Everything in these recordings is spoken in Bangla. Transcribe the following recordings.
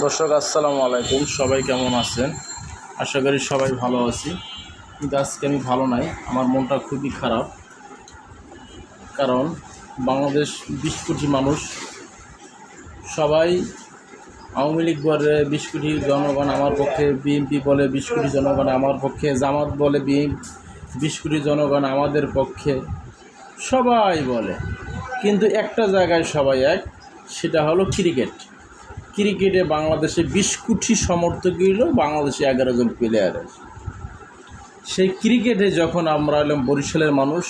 দর্শক আসসালামু আলাইকুম, সবাই কেমন আছেন? আশা করি সবাই ভালো আছি। কিন্তু আজকে আমি ভালো নাই, আমার মনটা খুবই খারাপ। কারণ বাংলাদেশ 20 কোটি মানুষ, সবাই আওয়ামী লীগ বলে 20 কোটি জনগণ আমার পক্ষে, বিএনপি বলে 20 কোটি জনগণ আমার পক্ষে, জামাত বলে 20 কোটি জনগণ আমাদের পক্ষে, সবাই বলে। কিন্তু একটা জায়গায় সবাই এক, সেটা হলো ক্রিকেটে বাংলাদেশে 20 কোটি সমর্থক হলো, বাংলাদেশে 11 জন প্লেয়ার আছে। সেই ক্রিকেটে যখন আমরা এলাম বরিশালের মানুষ,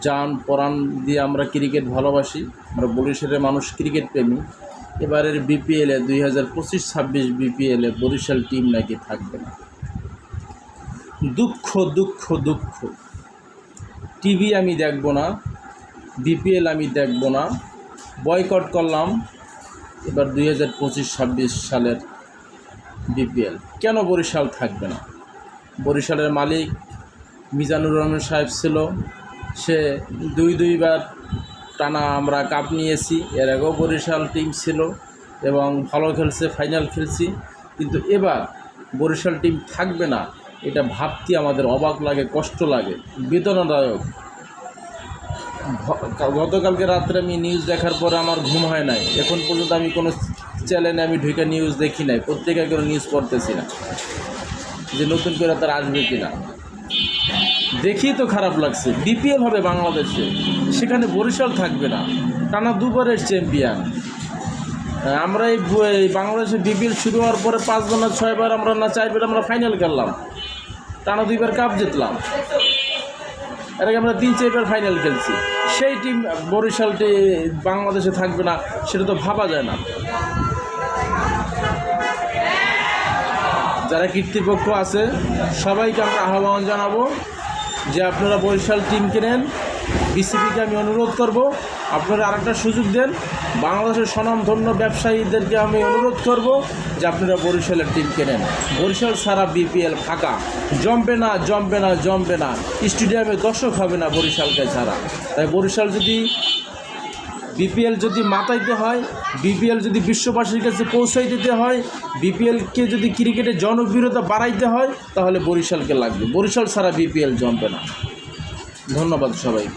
জান পরাণ দিয়ে আমরা ক্রিকেট ভালোবাসি, আমরা বরিশালের মানুষ ক্রিকেট প্রেমী। এবারের বিপিএলে 2025-26 বিপিএলে বরিশাল টিম নাকি থাকবে না। দুঃখ দুঃখ দুঃখ। টিভি আমি দেখব না, বিপিএল আমি দেখব না, বয়কট করলাম এবার 2025-26 সালের বিপিএল। কেন বরিশাল থাকবে না? বরিশালের মালিক মিজানুর রহমান সাহেব ছিল, সে দুইবার টানা আমরা কাপ নিয়েছি। এর আগেও বরিশাল টিম ছিল এবং ভালো খেলছে, ফাইনাল খেলছি। কিন্তু এবার বরিশাল টিম থাকবে না, এটা ভাবতে আমাদের অবাক লাগে, কষ্ট লাগে, বেদনাদায়ক। গতকালকে রাত্রে আমি নিউজ দেখার পরে আমার ঘুম হয় নাই। এখন পর্যন্ত আমি কোনো চ্যানেলে আমি ঢুকে নিউজ দেখি নাই, পত্রিকায় কোনো নিউজ পড়তেছি না যে নতুন করে তার আসবে কিনা। দেখি তো খারাপ লাগছে। বিপিএল হবে বাংলাদেশে, সেখানে বরিশাল থাকবে না। টানা দুবারের চ্যাম্পিয়ন আমরা। এই বাংলাদেশে বিপিএল শুরু হওয়ার পরে 5 বার না 6 বার আমরা না 4 বার আমরা ফাইনাল খেললাম, টানা 2 বার কাপ জিতলাম। এর আগে আমরা 3-4 বার ফাইনাল খেলছি। সেই টিম বরিশালটি বাংলাদেশে থাকবে না, সেটা তো ভাবা যায় না। যারা কর্তৃপক্ষ আছে সবাইকে আমরা আহ্বান জানাবো যে আপনারা বরিশাল টিম কেনেন। বিসিবিকে আমি অনুরোধ করব, আপনারা আরেকটা সুযোগ দেন। বাংলাদেশের স্বনামধন্য ব্যবসায়ীদেরকে আমি অনুরোধ করব যে আপনারা বরিশালের টিম কেনেন। বরিশাল ছাড়া বিপিএল ফাঁকা, জমবে না জমবে না জমবে না। স্টেডিয়ামে দর্শক হবে না বরিশালকে ছাড়া। তাই বরিশাল যদি বিপিএল যদি মাতাইতে হয়, বিপিএল যদি বিশ্ববাসীর কাছে পৌঁছাই দিতে হয়, বিপিএলকে যদি ক্রিকেটের জনপ্রিয়তা বাড়াইতে হয়, তাহলে বরিশালকে লাগবে। বরিশাল ছাড়া বিপিএল জমবে না। ধন্যবাদ সবাই।